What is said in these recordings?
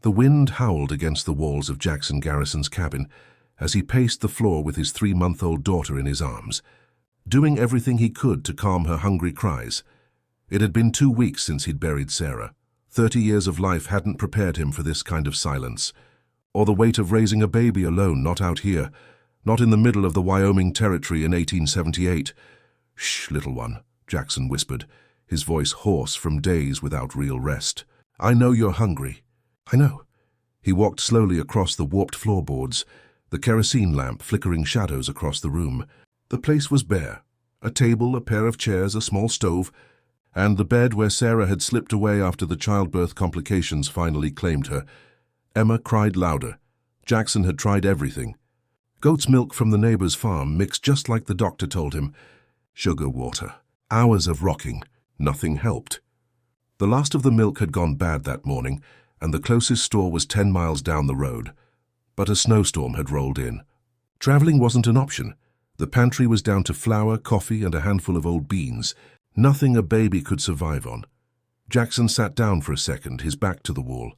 The wind howled against the walls of Jackson Garrison's cabin as he paced the floor with his 3-month-old daughter in his arms, doing everything he could to calm her hungry cries. It had been 2 weeks since he'd buried Sarah. 30 years of life hadn't prepared him for this kind of silence, or the weight of raising a baby alone, not out here, not in the middle of the Wyoming territory in 1878. "Shh, little one," Jackson whispered, his voice hoarse from days without real rest. "I know you're hungry." "I know." He walked slowly across the warped floorboards, the kerosene lamp flickering shadows across the room. The place was bare. A table, a pair of chairs, a small stove, and the bed where Sarah had slipped away after the childbirth complications finally claimed her. Emma cried louder. Jackson had tried everything. Goat's milk from the neighbor's farm, mixed just like the doctor told him. Sugar water. Hours of rocking. Nothing helped. The last of the milk had gone bad that morning, and the closest store was 10 miles down the road. But a snowstorm had rolled in. Traveling wasn't an option. The pantry was down to flour, coffee, and a handful of old beans. Nothing a baby could survive on. Jackson sat down for a second, his back to the wall,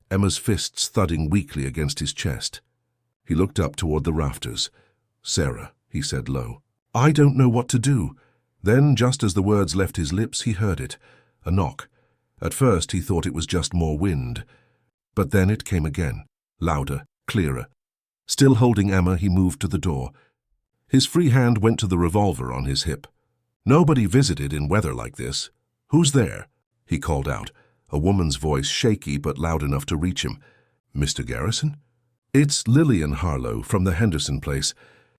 Emma's fists thudding weakly against his chest. He looked up toward the rafters. "Sarah," he said low. "I don't know what to do." Then, just as the words left his lips, he heard it. A knock. At first he thought it was just more wind. But then it came again, louder, clearer. Still holding Emma, he moved to the door. His free hand went to the revolver on his hip. Nobody visited in weather like this. "Who's there?" he called out, a woman's voice shaky but loud enough to reach him. "Mr. Garrison?" "It's Lillian Harlo from the Henderson place.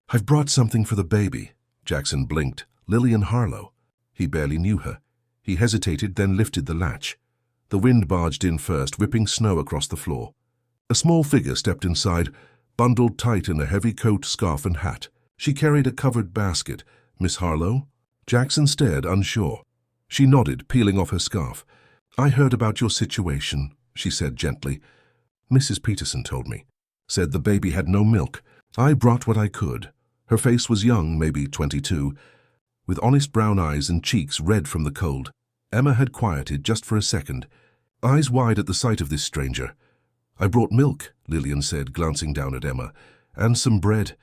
I've brought something for the baby." Jackson blinked. Lillian Harlo. He barely knew her. He hesitated, then lifted the latch. The wind barged in first, whipping snow across the floor. A small figure stepped inside, bundled tight in a heavy coat, scarf, and hat. She carried a covered basket. "Miss Harlo?" Jackson stared, unsure. She nodded, peeling off her scarf. "I heard about your situation," she said gently. "Mrs. Peterson told me. Said the baby had no milk. I brought what I could." Her face was young, maybe 22, with honest brown eyes and cheeks red from the cold. Emma had quieted just for a second, eyes wide at the sight of this stranger. "I brought milk," Lillian said, glancing down at Emma, "and some bread.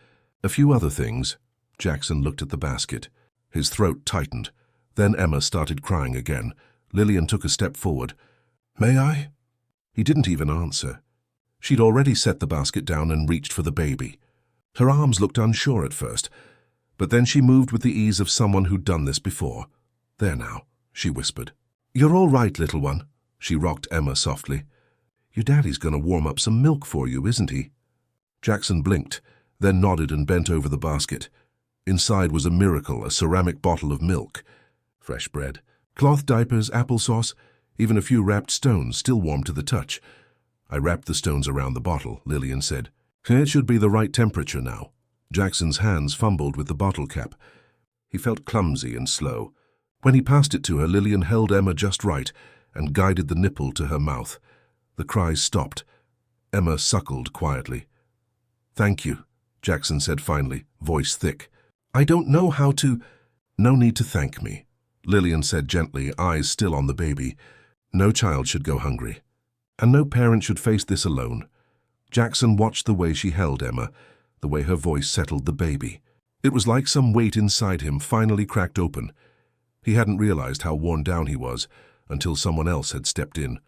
A few other things." Jackson looked at the basket. His throat tightened. Then Emma started crying again. Lillian took a step forward. "May I?" He didn't even answer. She'd already set the basket down and reached for the baby. Her arms looked unsure at first, but then she moved with the ease of someone who'd done this before. "There now," she whispered. "You're all right, little one." She rocked Emma softly. "Your daddy's gonna warm up some milk for you, isn't he?" Jackson blinked, then nodded and bent over the basket. Inside was a miracle, a ceramic bottle of milk. Fresh bread, cloth diapers, applesauce, even a few wrapped stones, still warm to the touch. "I wrapped the stones around the bottle," Lillian said. "It should be the right temperature now." Jackson's hands fumbled with the bottle cap. He felt clumsy and slow. When he passed it to her, Lillian held Emma just right and guided the nipple to her mouth. The cries stopped. Emma suckled quietly. "Thank you," Jackson said finally, voice thick. "I don't know how to—" "No need to thank me," Lillian said gently, eyes still on the baby. "No child should go hungry. And no parent should face this alone." Jackson watched the way she held Emma, the way her voice settled the baby. It was like some weight inside him finally cracked open. He hadn't realized how worn down he was until someone else had stepped in.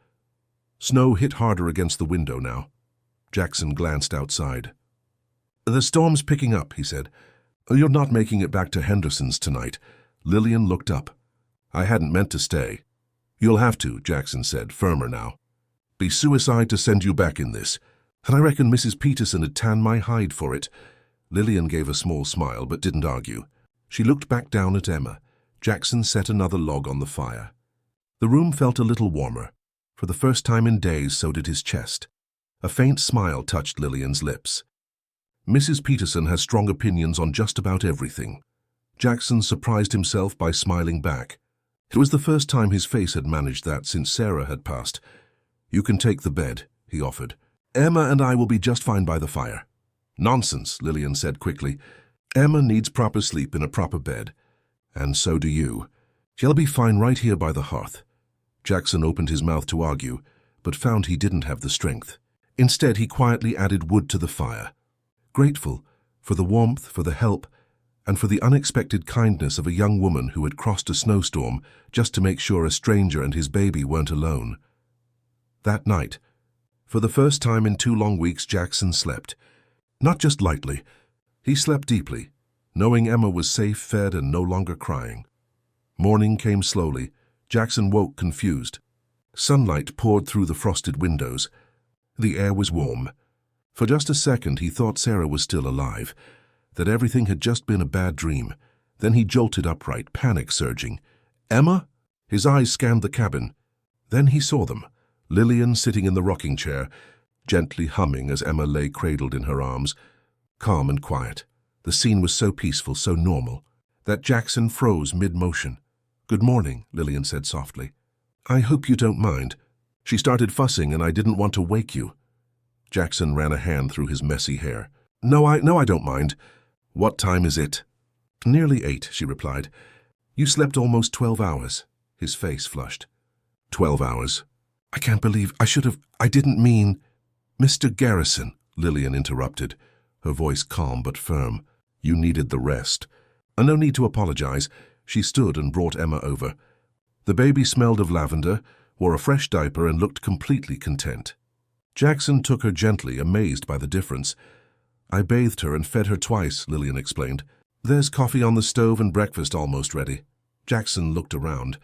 Snow hit harder against the window now. Jackson glanced outside. "The storm's picking up," he said. "You're not making it back to Henderson's tonight." Lillian looked up. "I hadn't meant to stay." "You'll have to," Jackson said, firmer now. "Be suicide to send you back in this. And I reckon Mrs. Peterson had tanned my hide for it." Lillian gave a small smile but didn't argue. She looked back down at Emma. Jackson set another log on the fire. The room felt a little warmer. For the first time in days, so did his chest. A faint smile touched Lillian's lips. "Mrs. Peterson has strong opinions on just about everything." Jackson surprised himself by smiling back. It was the first time his face had managed that since Sarah had passed. "You can take the bed," he offered. "Emma and I will be just fine by the fire." "Nonsense," Lillian said quickly. "Emma needs proper sleep in a proper bed. And so do you. She'll be fine right here by the hearth." Jackson opened his mouth to argue, but found he didn't have the strength. Instead, he quietly added wood to the fire, grateful for the warmth, for the help, and for the unexpected kindness of a young woman who had crossed a snowstorm just to make sure a stranger and his baby weren't alone. That night, for the first time in 2 long weeks, Jackson slept. Not just lightly. He slept deeply, knowing Emma was safe, fed, and no longer crying. Morning came slowly. Jackson woke confused. Sunlight poured through the frosted windows. The air was warm. For just a second, he thought Sarah was still alive, that everything had just been a bad dream. Then he jolted upright, panic surging. Emma? His eyes scanned the cabin. Then he saw them. Lillian sitting in the rocking chair, gently humming as Emma lay cradled in her arms, calm and quiet. The scene was so peaceful, so normal, that Jackson froze mid-motion. "Good morning," Lillian said softly. "I hope you don't mind. She started fussing and I didn't want to wake you." Jackson ran a hand through his messy hair. No, I don't mind. What time is it?" "Nearly 8, she replied. "You slept almost 12 hours. His face flushed. 12 hours. "I can't believe I didn't mean—" "Mr. Garrison," Lillian interrupted, her voice calm but firm. "You needed the rest." No need to apologize. She stood and brought Emma over. The baby smelled of lavender, wore a fresh diaper, and looked completely content. Jackson took her gently, amazed by the difference. "I bathed her and fed her twice," Lillian explained. "There's coffee on the stove and breakfast almost ready." Jackson looked around.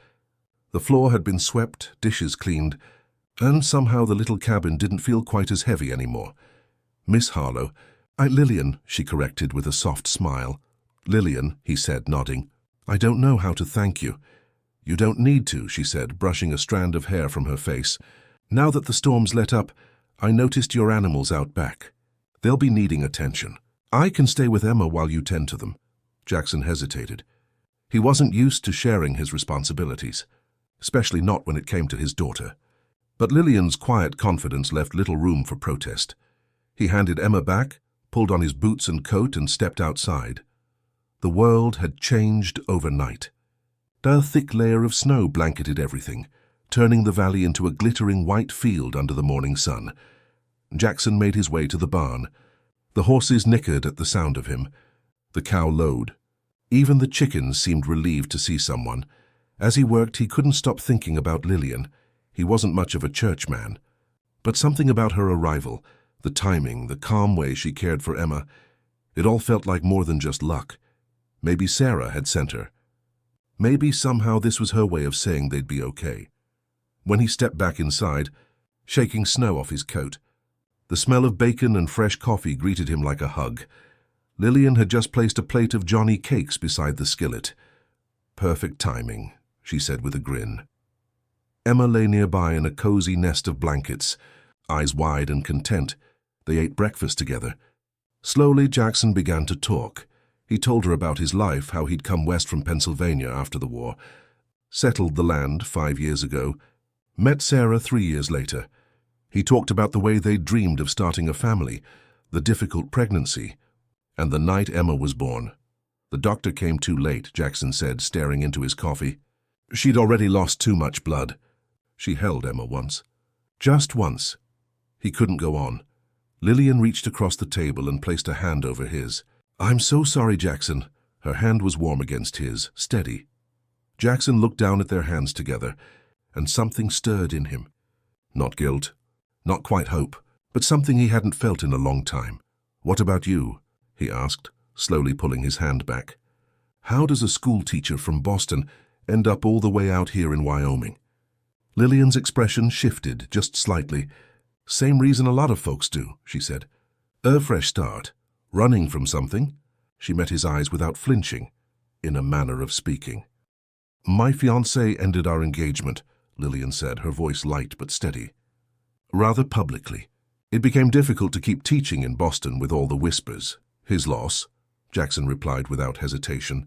The floor had been swept, dishes cleaned, and somehow the little cabin didn't feel quite as heavy anymore. "Miss Harlo." Lillian," she corrected with a soft smile. "Lillian," he said, nodding. "I don't know how to thank you." "You don't need to," she said, brushing a strand of hair from her face. "Now that the storm's let up, I noticed your animals out back. They'll be needing attention. I can stay with Emma while you tend to them." Jackson hesitated. He wasn't used to sharing his responsibilities, especially not when it came to his daughter. But Lillian's quiet confidence left little room for protest. He handed Emma back, pulled on his boots and coat, and stepped outside. The world had changed overnight. A thick layer of snow blanketed everything, turning the valley into a glittering white field under the morning sun. Jackson made his way to the barn. The horses nickered at the sound of him. The cow lowed. Even the chickens seemed relieved to see someone. As he worked, he couldn't stop thinking about Lillian. He wasn't much of a churchman. But something about her arrival, the timing, the calm way she cared for Emma, it all felt like more than just luck. Maybe Sarah had sent her. Maybe somehow this was her way of saying they'd be okay. When he stepped back inside, shaking snow off his coat, the smell of bacon and fresh coffee greeted him like a hug. Lillian had just placed a plate of Johnny cakes beside the skillet. "Perfect timing," she said with a grin. Emma lay nearby in a cozy nest of blankets, eyes wide and content. They ate breakfast together. Slowly, Jackson began to talk. He told her about his life, how he'd come west from Pennsylvania after the war, settled the land 5 years ago, met Sarah 3 years later. He talked about the way they'd dreamed of starting a family, the difficult pregnancy, and the night Emma was born. "The doctor came too late," Jackson said, staring into his coffee. "She'd already lost too much blood." She held Emma once. Just once. He couldn't go on. Lillian reached across the table and placed a hand over his. "I'm so sorry, Jackson." Her hand was warm against his, steady. Jackson looked down at their hands together, and something stirred in him. Not guilt, not quite hope, but something he hadn't felt in a long time. "What about you?" he asked, slowly pulling his hand back. "How does a schoolteacher from Boston end up all the way out here in Wyoming?" Lillian's expression shifted just slightly. "Same reason a lot of folks do," she said. "A fresh start. Running from something." She met his eyes without flinching, in a manner of speaking. "My fiancé ended our engagement," Lillian said, her voice light but steady. "Rather publicly. It became difficult to keep teaching in Boston with all the whispers." "His loss," Jackson replied without hesitation.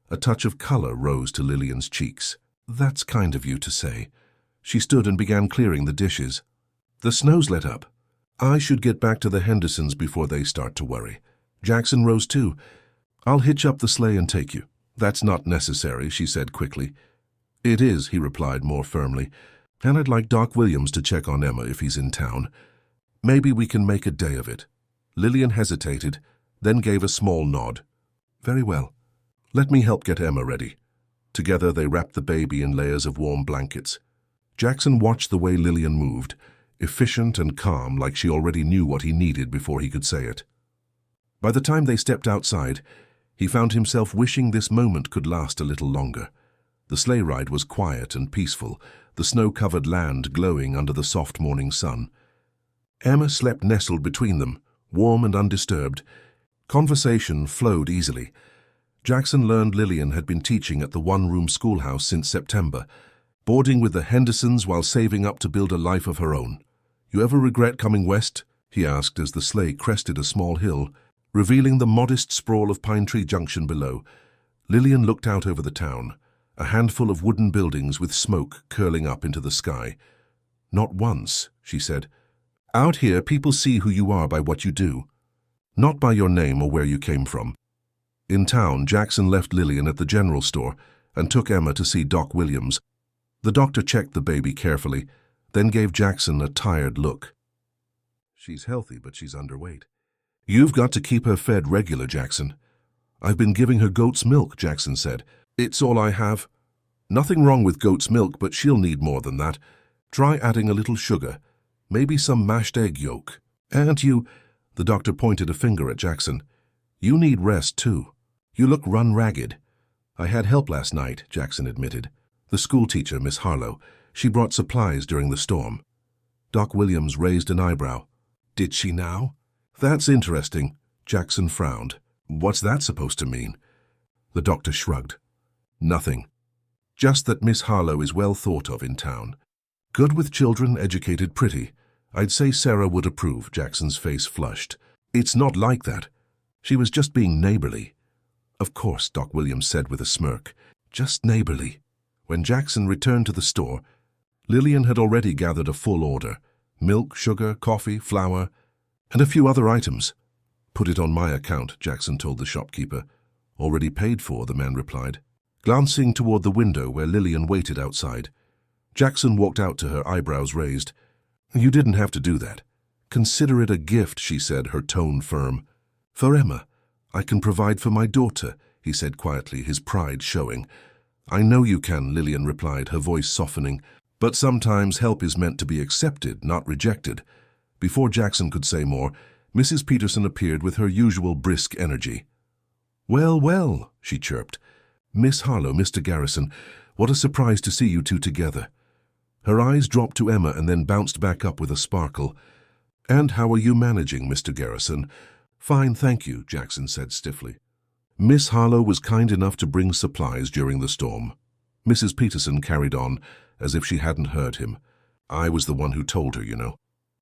A touch of color rose to Lillian's cheeks. "That's kind of you to say." She stood and began clearing the dishes. "The snow's let up. I should get back to the Hendersons before they start to worry." Jackson rose too. "I'll hitch up the sleigh and take you." "That's not necessary," she said quickly. "It is," he replied more firmly. "And I'd like Doc Williams to check on Emma if he's in town. Maybe we can make a day of it. Lillian hesitated, then gave a small nod. Very well. Let me help get Emma ready. Together they wrapped the baby in layers of warm blankets. Jackson watched the way Lillian moved, efficient and calm, like she already knew what he needed before he could say it. By the time they stepped outside, he found himself wishing this moment could last a little longer. The sleigh ride was quiet and peaceful, the snow-covered land glowing under the soft morning sun. Emma slept nestled between them, warm and undisturbed. Conversation flowed easily. Jackson learned Lillian had been teaching at the one-room schoolhouse since September, boarding with the Hendersons while saving up to build a life of her own. "You ever regret coming west?" he asked as the sleigh crested a small hill, revealing the modest sprawl of Pine Tree Junction below. Lillian looked out over the town, a handful of wooden buildings with smoke curling up into the sky. "Not once," she said. "Out here, people see who you are by what you do, not by your name or where you came from." In town, Jackson left Lillian at the general store and took Emma to see Doc Williams. The doctor checked the baby carefully, then gave Jackson a tired look. "She's healthy, but she's underweight. You've got to keep her fed regular, Jackson." "I've been giving her goat's milk," Jackson said. "It's all I have." "Nothing wrong with goat's milk, but she'll need more than that. Try adding a little sugar, maybe some mashed egg yolk. And you," the doctor pointed a finger at Jackson, "you need rest too. You look run ragged." "I had help last night," Jackson admitted. "The schoolteacher, Miss Harlo. She brought supplies during the storm." Doc Williams raised an eyebrow. "Did she now?" "That's interesting." Jackson frowned. "What's that supposed to mean?" The doctor shrugged. "Nothing. Just that Miss Harlo is well thought of in town. Good with children, educated, pretty. I'd say Sarah would approve." Jackson's face flushed. "It's not like that. She was just being neighborly." "Of course," Doc Williams said with a smirk. "Just neighborly." When Jackson returned to the store, Lillian had already gathered a full order: milk, sugar, coffee, flour, and a few other items. "Put it on my account," Jackson told the shopkeeper. "Already paid for," the man replied, glancing toward the window where Lillian waited outside. Jackson walked out to her, eyebrows raised. "You didn't have to do that. Consider it a gift," she said, her tone firm. "For Emma. I can provide for my daughter," he said quietly, his pride showing. "I know you can," Lillian replied, her voice softening. "But sometimes help is meant to be accepted, not rejected." Before Jackson could say more, Mrs. Peterson appeared with her usual brisk energy. "Well, well," she chirped. "Miss Harlo, Mr. Garrison, what a surprise to see you two together." Her eyes dropped to Emma and then bounced back up with a sparkle. "And how are you managing, Mr. Garrison?" "Fine, thank you," Jackson said stiffly. "Miss Harlo was kind enough to bring supplies during the storm." Mrs. Peterson carried on, as if she hadn't heard him. "I was the one who told her, you know.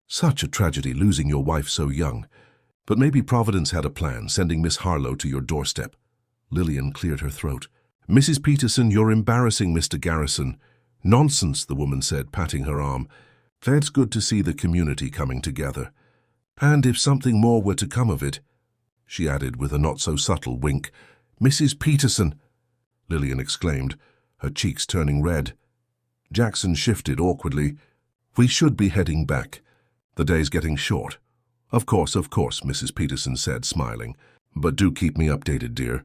Such a tragedy losing your wife so young. But maybe Providence had a plan, sending Miss Harlo to your doorstep." Lillian cleared her throat. "Mrs. Peterson, you're embarrassing Mr. Garrison." "Nonsense," the woman said, patting her arm. "That's good to see the community coming together. And if something more were to come of it," she added with a not-so-subtle wink. "Mrs. Peterson!" Lillian exclaimed, her cheeks turning red. Jackson shifted awkwardly. "We should be heading back. The day's getting short." Of course," Mrs. Peterson said, smiling. "But do keep me updated, dear."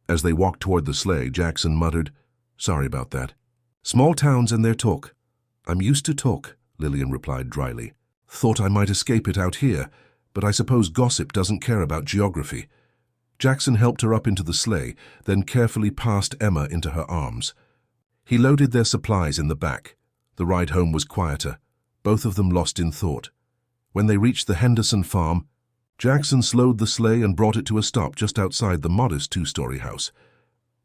As they walked toward the sleigh, Jackson muttered, "Sorry about that." "Small towns and their talk." "I'm used to talk," Lillian replied dryly. "Thought I might escape it out here, but I suppose gossip doesn't care about geography." Jackson helped her up into the sleigh, then carefully passed Emma into her arms. He loaded their supplies in the back. The ride home was quieter, both of them lost in thought. When they reached the Henderson farm, Jackson slowed the sleigh and brought it to a stop just outside the modest two-story house.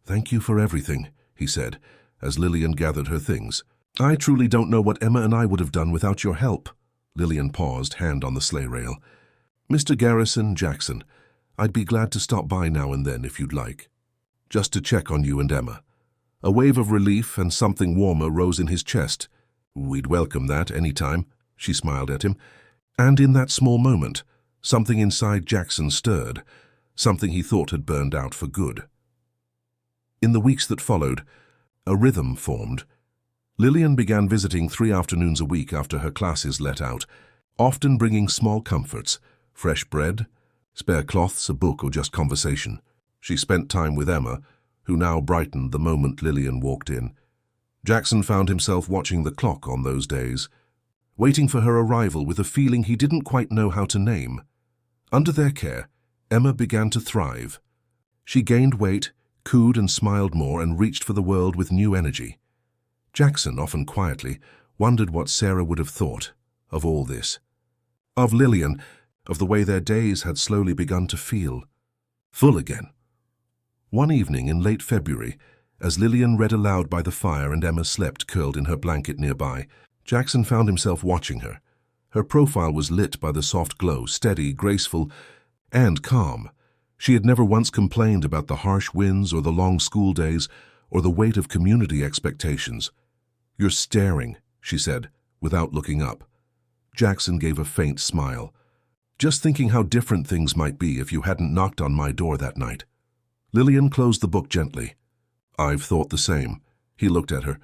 "Thank you for everything," he said, as Lillian gathered her things. "I truly don't know what Emma and I would have done without your help." Lillian paused, hand on the sleigh rail. "Mr. Garrison, Jackson, I'd be glad to stop by now and then if you'd like. Just to check on you and Emma." A wave of relief and something warmer rose in his chest. "We'd welcome that any time," she smiled at him. And in that small moment, something inside Jackson stirred, something he thought had burned out for good. In the weeks that followed, a rhythm formed. Lillian began visiting 3 afternoons a week after her classes let out. often bringing small comforts, fresh bread, spare cloths, a book, or just conversation. She spent time with Emma, who now brightened the moment Lillian walked in. Jackson found himself watching the clock on those days, waiting for her arrival with a feeling he didn't quite know how to name. Under their care, Emma began to thrive. She gained weight, cooed and smiled more, and reached for the world with new energy. Jackson, often quietly, wondered what Sarah would have thought of all this. Of Lillian, of the way their days had slowly begun to feel full again. One evening in late February, as Lillian read aloud by the fire and Emma slept curled in her blanket nearby, Jackson found himself watching her. Her profile was lit by the soft glow, steady, graceful, and calm. She had never once complained about the harsh winds or the long school days or the weight of community expectations. "You're staring," she said, without looking up. Jackson gave a faint smile. "Just thinking how different things might be if you hadn't knocked on my door that night." Lillian closed the book gently. "I've thought the same." He looked at her.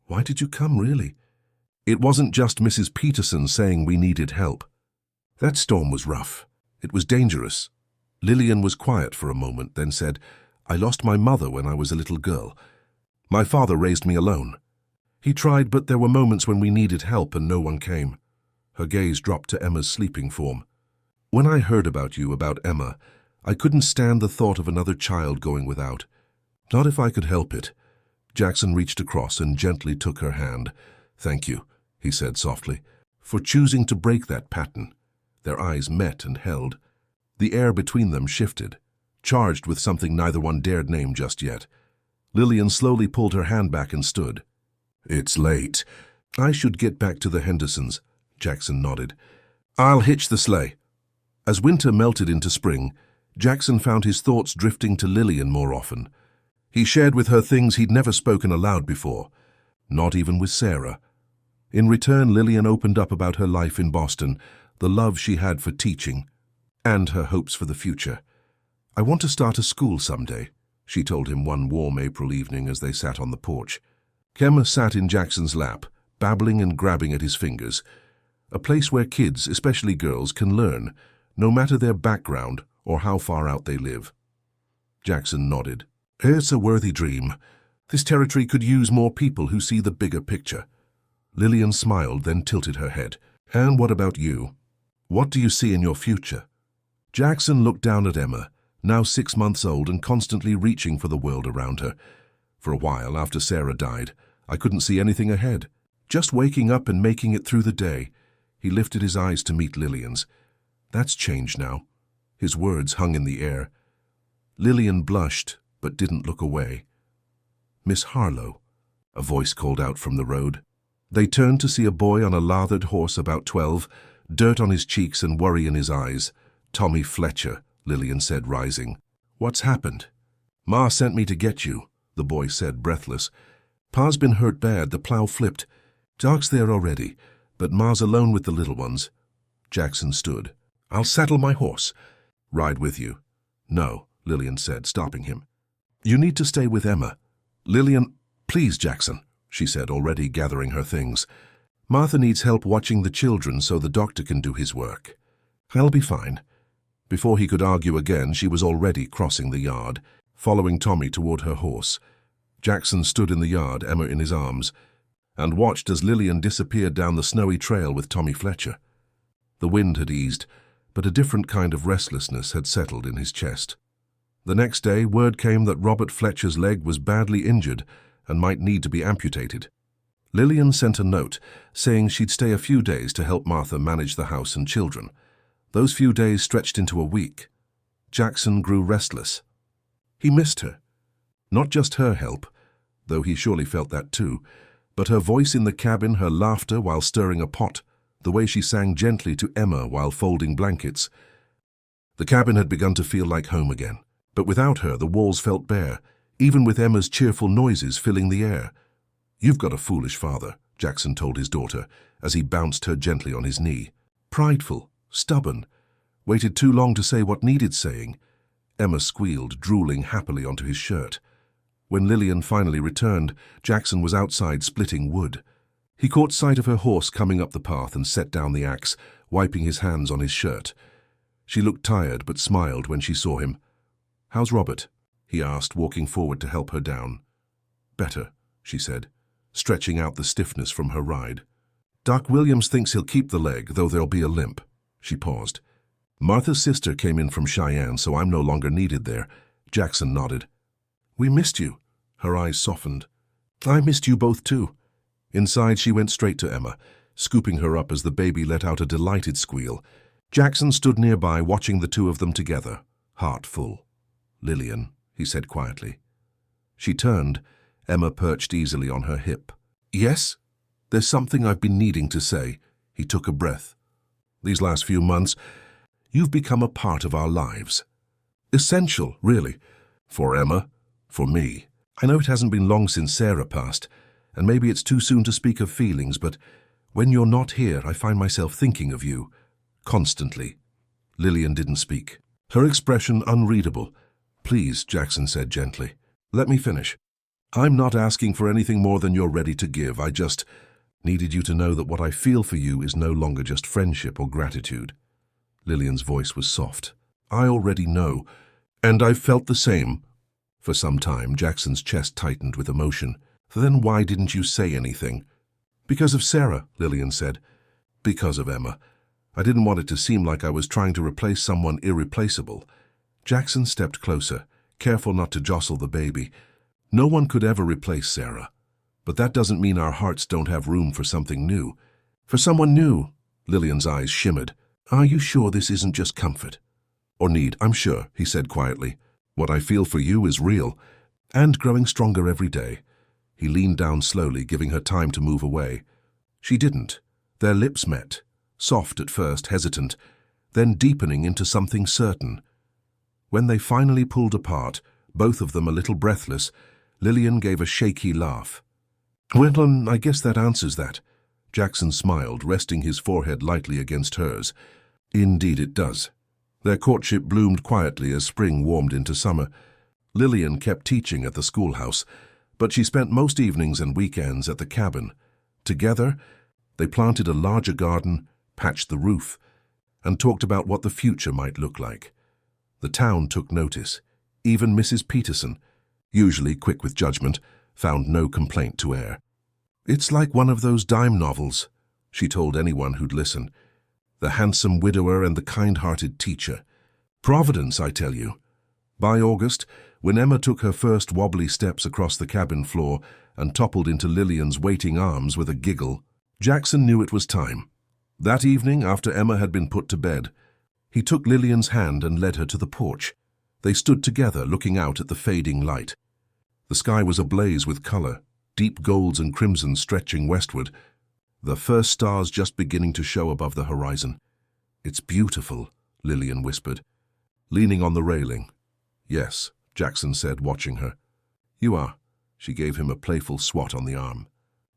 "Why did you come, really?" "It wasn't just Mrs. Peterson saying we needed help. That storm was rough. It was dangerous." Lillian was quiet for a moment, then said, "I lost my mother when I was a little girl. My father raised me alone. He tried, but there were moments when we needed help and no one came." Her gaze dropped to Emma's sleeping form. "When I heard about you, about Emma, I couldn't stand the thought of another child going without. Not if I could help it." Jackson reached across and gently took her hand. "Thank you," he said softly, "for choosing to break that pattern." Their eyes met and held. The air between them shifted, charged with something neither one dared name just yet. Lillian slowly pulled her hand back and stood. "It's late. I should get back to the Hendersons." Jackson nodded. "I'll hitch the sleigh." As winter melted into spring, Jackson found his thoughts drifting to Lillian more often. He shared with her things he'd never spoken aloud before, not even with Sarah. In return, Lillian opened up about her life in Boston, the love she had for teaching, and her hopes for the future. "I want to start a school someday," she told him one warm April evening as they sat on the porch. Emma sat in Jackson's lap, babbling and grabbing at his fingers. A place where kids, especially girls, can learn, no matter their background or how far out they live. Jackson nodded. "It's a worthy dream. This territory could use more people who see the bigger picture." Lillian smiled, then tilted her head. "And what about you? What do you see in your future?" Jackson looked down at Emma, now 6 months old and constantly reaching for the world around her. For a while, after Sarah died, I couldn't see anything ahead. Just waking up and making it through the day. He lifted his eyes to meet Lillian's. "That's changed now." His words hung in the air. Lillian blushed, but didn't look away. "Miss Harlo," a voice called out from the road. They turned to see a boy on a lathered horse about 12, dirt on his cheeks and worry in his eyes. "Tommy Fletcher," Lillian said, rising. "What's happened?" "Ma sent me to get you," the boy said, breathless. "Pa's been hurt bad, the plow flipped. Doc's there already, but Ma's alone with the little ones." Jackson stood. "I'll saddle my horse." "Ride with you." "No," Lillian said, stopping him. "You need to stay with Emma." "Lillian, please, Jackson," she said, already gathering her things. "Martha needs help watching the children so the doctor can do his work." "I'll be fine." Before he could argue again, she was already crossing the yard, following Tommy toward her horse. Jackson stood in the yard, Emma in his arms, and watched as Lillian disappeared down the snowy trail with Tommy Fletcher. The wind had eased, but a different kind of restlessness had settled in his chest. The next day, word came that Robert Fletcher's leg was badly injured and might need to be amputated. Lillian sent a note saying she'd stay a few days to help Martha manage the house and children. Those few days stretched into a week. Jackson grew restless. He missed her. Not just her help, though he surely felt that too, but her voice in the cabin, her laughter while stirring a pot, the way she sang gently to Emma while folding blankets. The cabin had begun to feel like home again, but without her the walls felt bare, even with Emma's cheerful noises filling the air. "You've got a foolish father," Jackson told his daughter, as he bounced her gently on his knee. "Prideful, stubborn, waited too long to say what needed saying." Emma squealed, drooling happily onto his shirt. When Lillian finally returned, Jackson was outside splitting wood. He caught sight of her horse coming up the path and set down the axe, wiping his hands on his shirt. She looked tired but smiled when she saw him. "How's Robert?" he asked, walking forward to help her down. "Better," she said, stretching out the stiffness from her ride. "Doc Williams thinks he'll keep the leg, though there'll be a limp." She paused. "Martha's sister came in from Cheyenne, so I'm no longer needed there." Jackson nodded. "We missed you." Her eyes softened. "I missed you both too." Inside, she went straight to Emma, scooping her up as the baby let out a delighted squeal. Jackson stood nearby, watching the two of them together, heart full. "Lillian," he said quietly. She turned, Emma perched easily on her hip. "Yes? There's something I've been needing to say." He took a breath. "These last few months, you've become a part of our lives. Essential, really. For Emma, for me. I know it hasn't been long since Sarah passed, and maybe it's too soon to speak of feelings, but when you're not here, I find myself thinking of you. Constantly." Lillian didn't speak, her expression unreadable. "Please," Jackson said gently, "let me finish. I'm not asking for anything more than you're ready to give. I just needed you to know that what I feel for you is no longer just friendship or gratitude." Lillian's voice was soft. "I already know, and I've felt the same." For some time, Jackson's chest tightened with emotion. "Then why didn't you say anything?" "Because of Sarah," Lillian said. "Because of Emma. I didn't want it to seem like I was trying to replace someone irreplaceable." Jackson stepped closer, careful not to jostle the baby. "No one could ever replace Sarah. But that doesn't mean our hearts don't have room for something new." "For someone new?" Lillian's eyes shimmered. "Are you sure this isn't just comfort?" "Or need, I'm sure," he said quietly. "What I feel for you is real, and growing stronger every day." He leaned down slowly, giving her time to move away. She didn't. Their lips met, soft at first, hesitant, then deepening into something certain. When they finally pulled apart, both of them a little breathless, Lillian gave a shaky laugh. "Well, I guess that answers that." Jackson smiled, resting his forehead lightly against hers. "Indeed it does." Their courtship bloomed quietly as spring warmed into summer. Lillian kept teaching at the schoolhouse, but she spent most evenings and weekends at the cabin. Together, they planted a larger garden, patched the roof, and talked about what the future might look like. The town took notice. Even Mrs. Peterson, usually quick with judgment, found no complaint to air. "It's like one of those dime novels," she told anyone who'd listen. "The handsome widower and the kind-hearted teacher. Providence, I tell you." By August, when Emma took her first wobbly steps across the cabin floor and toppled into Lillian's waiting arms with a giggle, Jackson knew it was time. That evening, after Emma had been put to bed, he took Lillian's hand and led her to the porch. They stood together, looking out at the fading light. The sky was ablaze with color, deep golds and crimsons stretching westward, the first stars just beginning to show above the horizon. "It's beautiful," Lillian whispered, leaning on the railing. "Yes," Jackson said, watching her. "You are." She gave him a playful swat on the arm.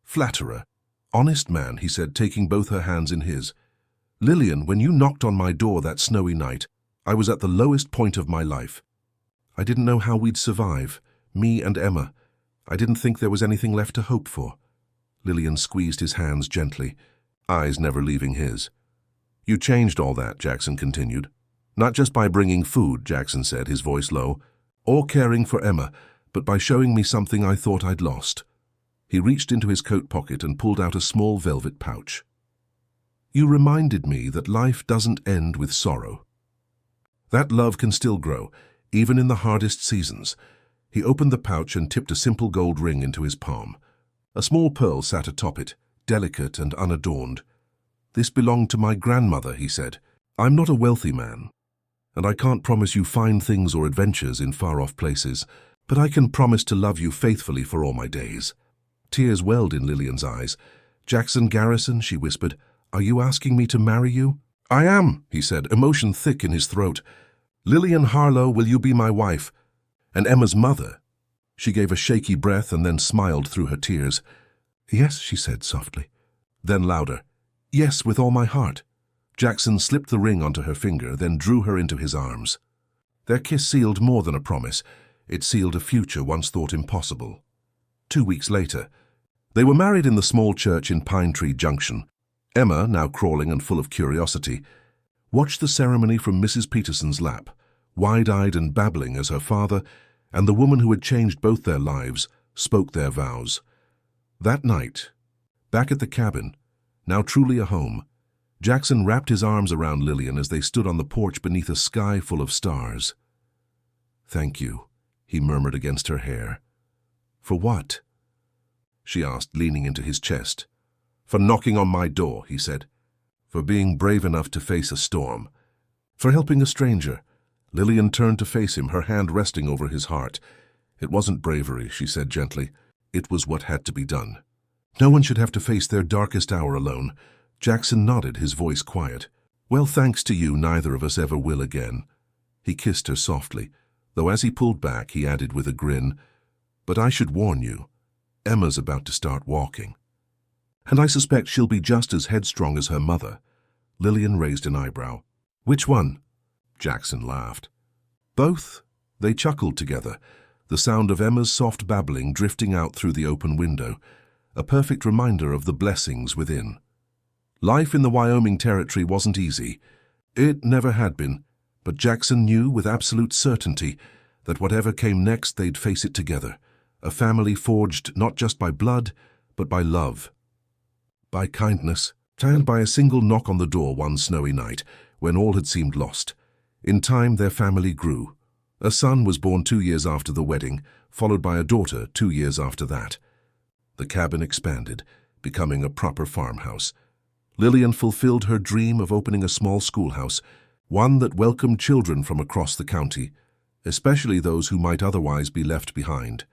"Flatterer. Honest man," he said, taking both her hands in his. "Lillian, when you knocked on my door that snowy night, I was at the lowest point of my life. I didn't know how we'd survive, me and Emma. I didn't think there was anything left to hope for." Lillian squeezed his hands gently, eyes never leaving his. "You changed all that," Jackson continued. "Not just by bringing food," Jackson said, his voice low, "or caring for Emma, but by showing me something I thought I'd lost." He reached into his coat pocket and pulled out a small velvet pouch. "You reminded me that life doesn't end with sorrow. That love can still grow, even in the hardest seasons." He opened the pouch and tipped a simple gold ring into his palm. A small pearl sat atop it, delicate and unadorned. "This belonged to my grandmother," he said. "I'm not a wealthy man, and I can't promise you fine things or adventures in far-off places, but I can promise to love you faithfully for all my days." Tears welled in Lillian's eyes. "Jackson Garrison," she whispered, "are you asking me to marry you?" "I am," he said, emotion thick in his throat. "Lillian Harlo, will you be my wife? And Emma's mother?" She gave a shaky breath and then smiled through her tears. "Yes," she said softly. Then louder, "Yes, with all my heart." Jackson slipped the ring onto her finger, then drew her into his arms. Their kiss sealed more than a promise. It sealed a future once thought impossible. 2 weeks later, they were married in the small church in Pine Tree Junction. Emma, now crawling and full of curiosity, watched the ceremony from Mrs. Peterson's lap, wide-eyed and babbling as her father and the woman who had changed both their lives spoke their vows. That night, back at the cabin, now truly a home, Jackson wrapped his arms around Lillian as they stood on the porch beneath a sky full of stars. "Thank you," he murmured against her hair. "For what?" she asked, leaning into his chest. "For knocking on my door," he said. "For being brave enough to face a storm. For helping a stranger." Lillian turned to face him, her hand resting over his heart. "It wasn't bravery," she said gently. "It was what had to be done. No one should have to face their darkest hour alone." Jackson nodded, his voice quiet. "Well, thanks to you, neither of us ever will again." He kissed her softly, though as he pulled back, he added with a grin, "But I should warn you, Emma's about to start walking. And I suspect she'll be just as headstrong as her mother." Lillian raised an eyebrow. "Which one?" Jackson laughed. "Both." They chuckled together, the sound of Emma's soft babbling drifting out through the open window, a perfect reminder of the blessings within. Life in the Wyoming territory wasn't easy. It never had been, but Jackson knew with absolute certainty that whatever came next, they'd face it together, a family forged not just by blood, but by love, by kindness, and by a single knock on the door one snowy night, when all had seemed lost. In time, their family grew. A son was born 2 years after the wedding, followed by a daughter 2 years after that. The cabin expanded, becoming a proper farmhouse. Lillian fulfilled her dream of opening a small schoolhouse, one that welcomed children from across the county, especially those who might otherwise be left behind.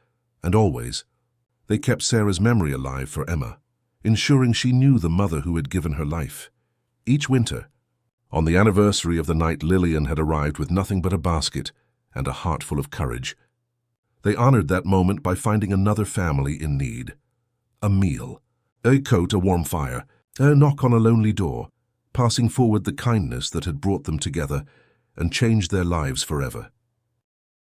And always, they kept Sarah's memory alive for Emma, ensuring she knew the mother who had given her life. Each winter, on the anniversary of the night Lillian had arrived with nothing but a basket and a heart full of courage, they honored that moment by finding another family in need. A meal, a coat, a warm fire, a knock on a lonely door, passing forward the kindness that had brought them together and changed their lives forever.